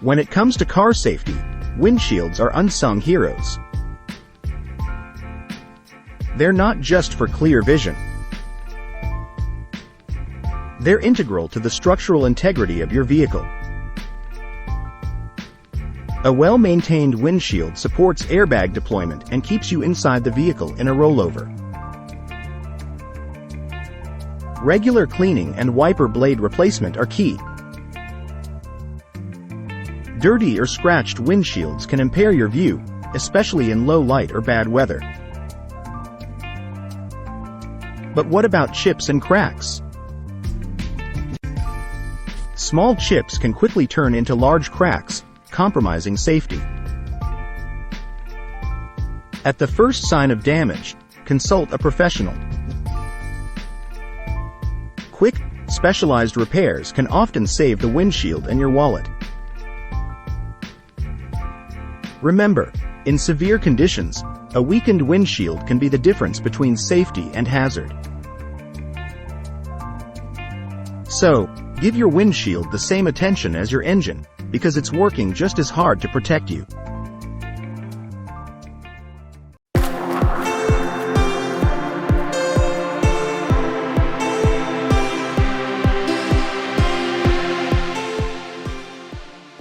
When it comes to car safety, windshields are unsung heroes. They're not just for clear vision. They're integral to the structural integrity of your vehicle. A well-maintained windshield supports airbag deployment and keeps you inside the vehicle in a rollover. Regular cleaning and wiper blade replacement are key. Dirty or scratched windshields can impair your view, especially in low light or bad weather. But what about chips and cracks? Small chips can quickly turn into large cracks, compromising safety. At the first sign of damage, consult a professional. Quick, specialized repairs can often save the windshield and your wallet. Remember, in severe conditions, a weakened windshield can be the difference between safety and hazard. So, give your windshield the same attention as your engine, because it's working just as hard to protect you.